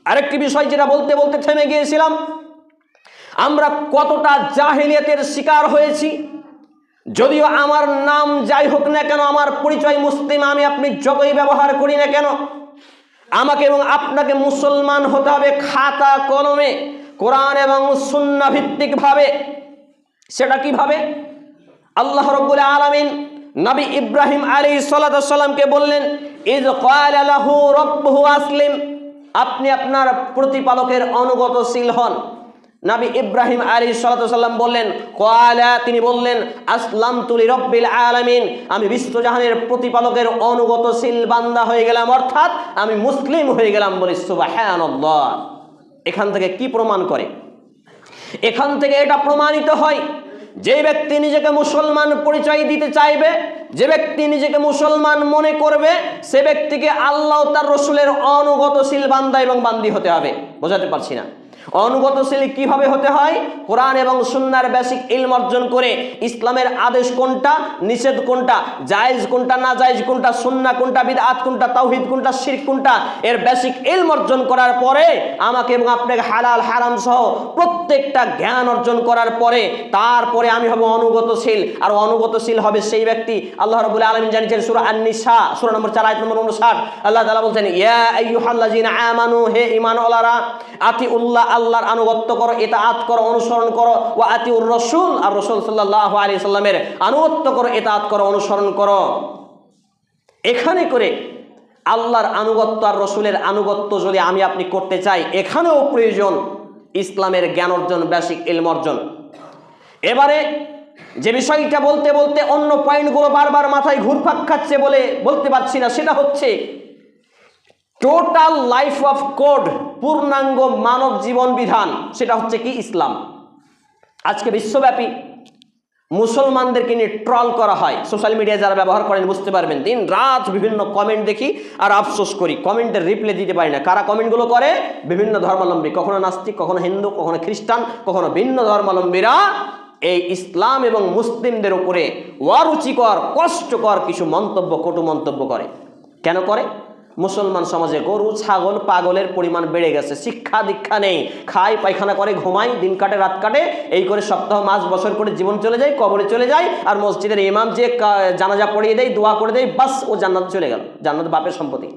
আরেকটি বিষয় যেটা বলতে বলতে থেমে গিয়েছিলাম, আমরা কতটা জাহেলিয়াতের শিকার হয়েছি। যদিও আমার নাম যাই হোক না কেন, আমার পরিচয় মুসলিম, আমি আপনি যতই ব্যবহার করি না কেন, আমাকে এবং আপনাকে মুসলমান হতে হবে খাতা কলমে, কোরআন এবং সুন্নাহ ভিত্তিক ভাবে। সেটা কিভাবে? আল্লাহ রাব্বুল আলামিন নবী ইব্রাহিম আলাইহিস সালাতু ওয়াস সালামকে বললেন, ইয ক্বালা লাহু রাব্বুহু আসলিম, আপনি আপনার প্রতিপালকের অনুগতশীল হন। নবী ইব্রাহিম আলাইহিস সালাতু ওয়াস সালাম বললেন, ক্বালা, তিনি বললেন, আসলামতু লিরাব্বিল আলামিন, আমি বিশ্বজাহানের প্রতিপালকের অনুগতশীল বান্দা হয়ে গেলাম, অর্থাৎ আমি মুসলিম হয়ে গেলাম। বলি সুবহানাল্লাহ। এখান থেকে কি প্রমাণ করে? এখান থেকে এটা প্রমাণিত হয়, যে ব্যক্তি নিজেকে মুসলমান পরিচয় দিতে চাইবে, যে ব্যক্তি নিজেকে মুসলমান মনে করবে, সে ব্যক্তিকে আল্লাহ তার রসুলের অনুগতশীল বান্দা এবং বান্দি হতে হবে। বোঝাতে পারছি না? অনুগতশীল কিভাবে হতে হয়? কোরআন এবং সুন্নাহর বেসিক ইলম অর্জন করে, ইসলামের আদেশ কোনটা, নিষেধ কোনটা, জায়েজ কোনটা, না জায়েজ কোনটা, সুন্নাহ কোনটা, বিদআত কোনটা, তাওহীদ কোনটা, শিরক কোনটা, এর বেসিক ইলম অর্জন করার পরে, আমাকে এবং আপনাকে হালাল হারাম সহ প্রত্যেকটা জ্ঞান অর্জন করার পরে, তারপরে আমি হব অনুগতশীল। আর অনুগতশীল হবে সেই ব্যক্তি, আল্লাহ রাব্বুল আলামিন জানিয়েছেন সূরা আন-নিসা সূরা নম্বর 4 আয়াত নম্বর 59, আল্লাহ তাআলা বলছেন, ইয়া আইয়ুহাল্লাযিনা আমানু, হে ঈমানওয়ালারা, আতিউল্লাহ, আল্লাহর আনুগত্য করো, ইতাআত করো, অনুসরণ করো, ওয়া আতিউর রাসূল, আর রাসূল সাল্লাল্লাহু আলাইহি সাল্লামের আনুগত্য করো, ইতাআত করো, অনুসরণ করো। এখানে করে আল্লাহর আনুগত্য আর রাসূলের আনুগত্য যদি আমি আপনি করতে চাই, এখানেও প্রয়োজন ইসলামের জ্ঞান অর্জন, বেসিক ইলম অর্জন। এবারে যে বিষয়টা বলতে বলতে অন্য পয়েন্টগুলো বারবার মাথায় ঘুরপাক খাচ্ছে বলে বলতে পারছি না, সেটা হচ্ছে টোটাল লাইফ অফ কোড, পূর্ণাঙ্গ মানব জীবন বিধান, সেটা হচ্ছে কি? ইসলাম। আজকে বিশ্বব্যাপী মুসলমানদেরকে নিয়ে ট্রল করা হয়। সোশ্যাল মিডিয়া যারা ব্যবহার করেন বুঝতে পারবেন, দিন রাত বিভিন্ন কমেন্ট দেখি আর আফসোস করি, কমেন্টের রিপ্লাই দিতে পারি না। কারা কমেন্টগুলো করে? বিভিন্ন ধর্মাবলম্বী, কখনো নাস্তিক, কখনো হিন্দু, কখনো খ্রিস্টান, কখনো ভিন্ন ধর্মাবলম্বীরা এই ইসলাম এবং মুসলিমদের উপরে অরুচিকর, কষ্টকর কিছু মন্তব্য, কটু মন্তব্য করে। কেন করে? মুসলমান সমাজে গরু, ছাগল, পাগলের পরিমাণ বেড়ে গেছে, শিক্ষা দীক্ষা নেই, খায়, পায়খানা করে, ঘুমায়, দিন কাটে, রাত কাটে, এই করে সপ্তাহ, মাস, বছর করে জীবন চলে যায়, কবরে চলে যায়। আর মসজিদের ইমাম যে জানাজা পড়িয়ে দেয়, দোয়া করে দেয়, বাস ও জান্নাত চলে গেল, জান্নাত বাপের সম্পত্তি।